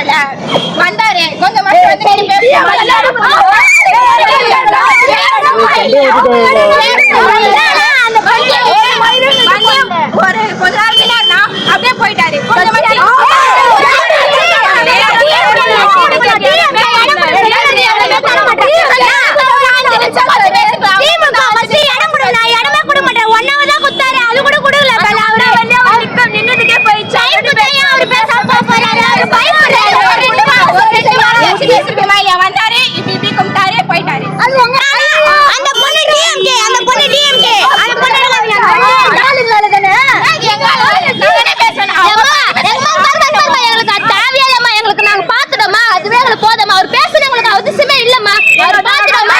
வரல வந்தாரு கொஞ்சம் மட்டும் வந்து ஒரு கொஞ்ச நேரம் அப்படியே போயிட்டாரு. வந்தாரு இப்படி கும்பிட்டாரு போயிட்டாரு. அந்த பொண்ணு டிஎம்கே அந்த பொண்ணு டிஎம்கே அந்த பொண்ணு எங்களுக்கு நாங்க பாத்துட்டோமா அதுவே எங்களுக்கு போதமா அவர் பேசுறவங்களுக்கு அவசியமே இல்லம்மா அவர் பாத்துட்டோமா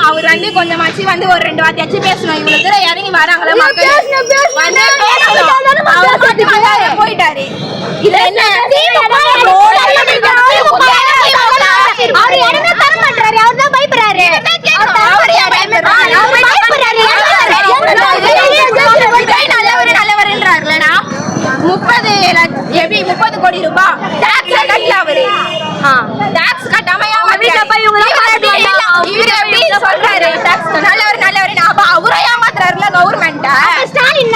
அவர் வந்து கொஞ்சமாச்சு வந்து ஒரு 2 வார்த்தையாச்சும் பேசணும். இவ்வளவு தூரம் இறங்கி வராங்களா போயிட்டாரு. இது என்ன பயப்படுறாரு 30 கோடி ரூபாய் டாக்ஸ் கட்டல அவரு. டாக்ஸ் கட்டாம இவரு எப்படி சொல்றாரு டாக்ஸ் நல்லவர் நல்லவர் அப்ப அவரை ஏமாத்துறாருல கவர்மெண்ட் ஸ்டாலின்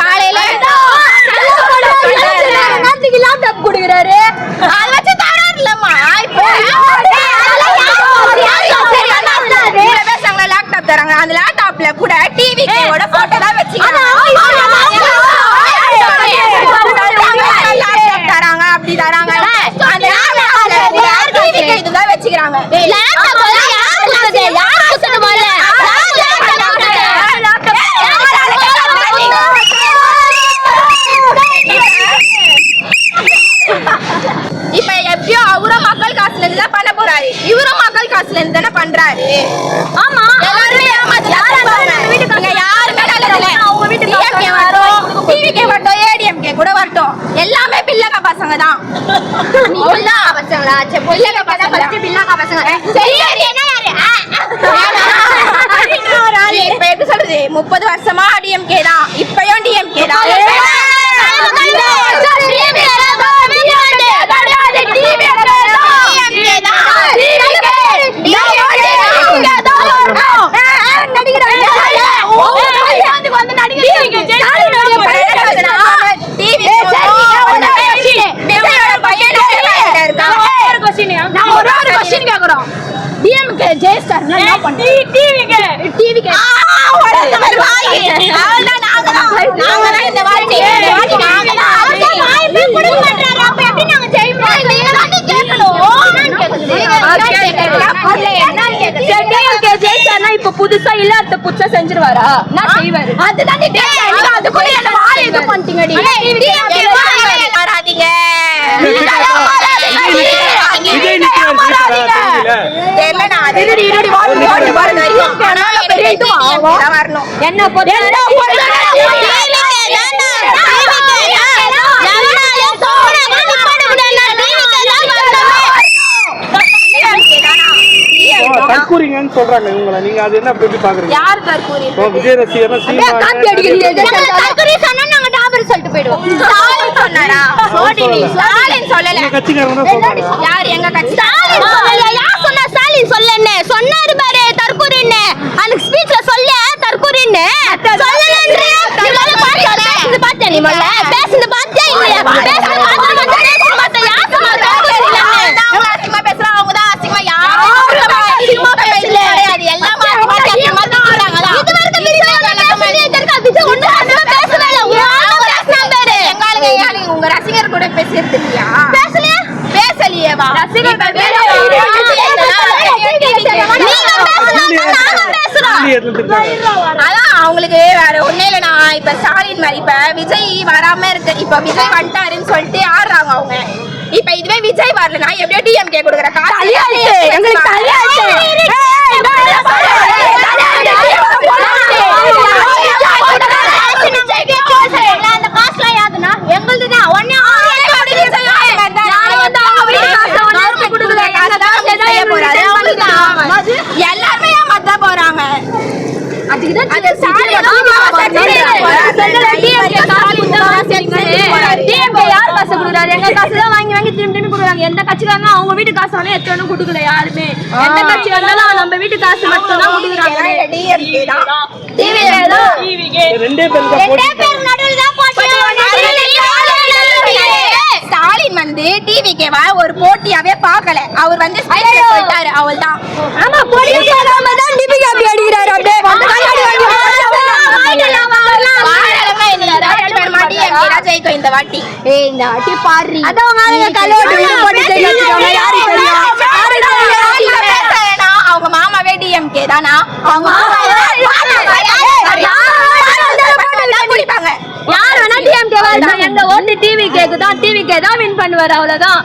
காலையில லேப்டாப் கொடுக்குறாரு அதை வச்சு தராருலம்மா. பேசுறாங்க லேப்டாப் தராங்க அந்த லேப்டாப்ல கூட டிவி போட்டோ தான் வச்சுக்கிறாங்க அப்படி தராங்க. அந்த இதுதான் வச்சுக்கிறாங்க. இப்ப எப்படியோ அவரும் மக்கள் காசுல இருந்து தான் பண்ண போறாரு இவரும் மக்கள் காசுல இருந்து தானே பண்றாரு. ஆமா யாருமே ஏடிஎம்கே கூட வரட்டும் எல்லாமே பிள்ளைங்க பசங்க தான். இப்ப எப்படி சொல்றது 30 வருஷமா டிஎம்கே தான் இப்பயும் டிஎம்கே தான். இப்ப புதுசா இல்லாத புதுசா செஞ்சிருவாரா நான் செய்வாரு அதுதான் என்ன தற்கூரிங்கன்னு சொல்றாங்க இவங்கள நீங்க அது என்ன எப்படி பாக்குறீங்க? யார் தற்கூரி? விஜய் ரசிகர்னா சீமா காப்பி அடிக்கிறீங்க. தற்கூரி சொன்னா நாங்க டாபர் சொல்லிட்டு போய்டுவோம். ஸ்டாலின் சொன்னாரா? ஸ்டாலின் சொல்லல. எங்க கட்சிக்காரங்க சொல்றாங்க. யார் எங்க கட்சி? ஸ்டாலின் சொல்லல. யார் சொன்னா ஸ்டாலின் சொல்லன்னு? சொன்னாரு பாரு தற்கூரின்னு. அந்த ஸ்பீச்ல சொல்ல தற்கூரின்னு. சொல்லலன்றே. நீங்க பாத்தா நீ மல்ல பேசுது பாத்தியா இல்லையா? பேசுது பாத்தா யார் சொன்னா தற்கூரி இல்லன்னு? நாங்க அசிங்கமா பேசுறோம் அவங்க தான் அசிங்கமா யார் அசிங்கமா பேசல. அது எல்லாம் அசிங்கமா பேசுறாங்க. இது வரைக்கும் பிச்சை ஒண்ணு பேசவே இல்ல. எங்க ஆளுங்க உங்க ரசிகர் கூட பேசிட்டு இல்லையா? பேசலையா? இல்லையேவா அதான் அவங்களுக்கு வேற ஒண்ணே இல்லைண்ணா. இப்ப ஸ்டாலின் மாதிரி இப்ப விஜய் வராம இருக்கு, இப்ப விஜய் வந்துட்டாருன்னு சொல்லிட்டு ஆடுறாங்க அவங்க. இப்ப இதுவே விஜய் வரலனா எப்படியோ டிஎம்கே கொடுக்குற காசு எல்லாருமே ஏமாத்த போறாங்க. எந்த கட்சிக்காரங்க அவங்க வீட்டு காசு வேணா எத்தனை கொடுக்கல யாருமே. எந்த கட்சி வந்தாலும் நம்ம வீட்டு காசு மட்டும் தான் கொடுக்குறாங்க. ஸ்டாலின் வந்து டிவிகேவா ஒரு போட்டியாவே பார்க்கல. அவர் வந்து சொல்லிட்டாரு அவ்வளவுதான். இந்த வாட்டி பாரு அவங்க மாமாவே டிஎம்கே தானா? அவங்க குடிப்பாங்க. யார் வேணா டிஎம்கே வா, எங்க ஓட்டு டிவிகேக்கு தான். டிவிகே தான் வின் பண்ணுவார், அவ்வளவுதான்.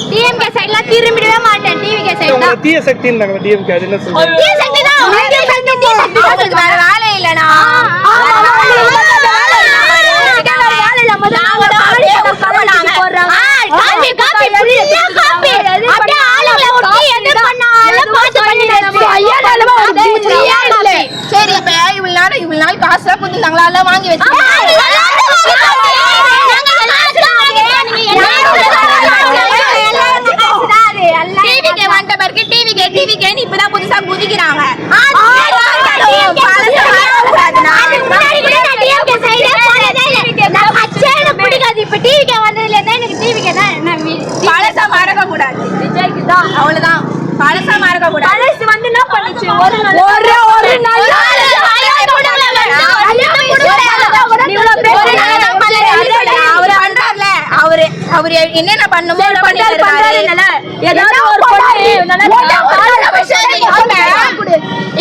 டிஎம்கே சைடுல திரும்பிடவே மாட்டேன். டிவிகே சைடு தான். தீய சக்தின்றாங்க டிஎம்கே. அது என்ன சொல்றீங்க? தீய சக்தி தான். அவங்களுக்கு வேற வேலை இல்லனா? சரி இப்ப இவ்வளவு நாள் காசு புதுந்தாங்களா வாங்கி வச்சு டிவிகே வந்த பிறகு டிவிகேன்னு இப்பதான் புதுசா குதிக்கிறாங்க. பழசா மறக்க கூடாது. அவ்வளவுதான், பழசா மறக்க கூடாது. வந்து என்ன பண்ணுச்சு? ஒரு அவரு என்னென்ன பண்ணுமோ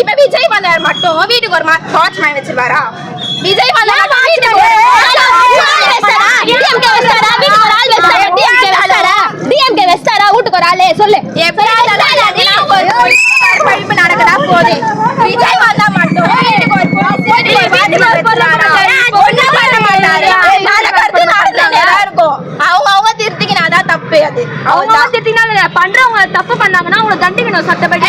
இப்ப விஜய் வந்தார் மட்டும் வீட்டுக்கு ஒரு வாட்ச்மேன் வச்சிருவாரா? விஜய் வந்தா டிஎம்கே வெஸ்டாரா வீட்டுக்கு ஒரு ஆளே சொல்லு. படிப்பு நடக்கதா போகுது. விஜய் வந்தா மட்டும் வீட்டுக்கு ஒரு அவங்க திருத்திக்கினாதான் தப்பு. அது அவங்க திருத்தினா பண்றவங்க தப்பு பண்ணாங்கன்னா அவங்க தண்டிக்கணும் சட்டப்படி.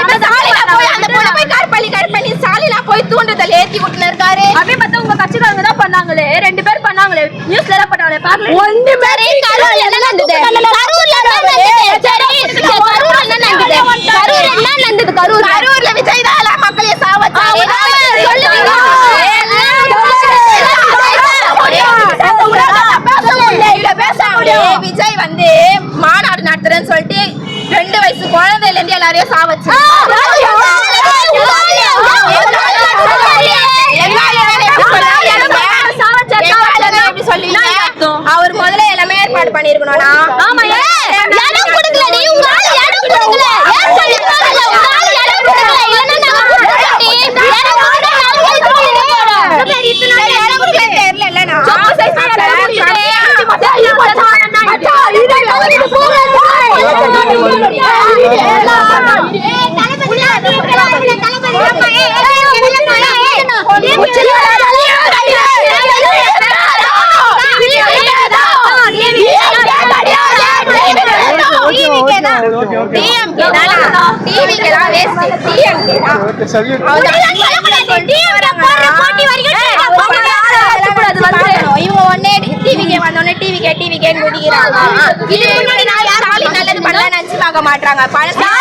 கற்பழி சாலினா போய் தூண்டுதல் ஏத்தி விட்டுன்னு இருக்காரு. அப்படியே பார்த்தா உங்க கட்சிக்காரங்க தான் பண்ணாங்களே, 2 பேர் பண்ணாங்களே, நியூஸ்ல எல்லாம் பண்ணாங்களே, பாக்கல. ஒண்ணுமே கரூர்ல என்ன நடந்தது? கரூர்ல விஜய் தான் எல்லா மக்களையும் சாவச்சாரு. விஜய் வந்து மாநாடு நடத்துறேன்னு சொல்லிட்டு 2 வயசு குழந்தையில இருந்து எல்லாரையும் சாவச்சு. அவர் முதல்ல எல்லாமே ஏற்பாடு பண்ணிருக்கணும்னா இவங்க ஒன்னே டிவிகே வந்தோடனே டிவிகே குதிக்கிறாங்க. இது முன்னாடி நான் யாரும் நல்லது பண்ணல நினைச்சு பார்க்க மாட்டாங்க. பழசா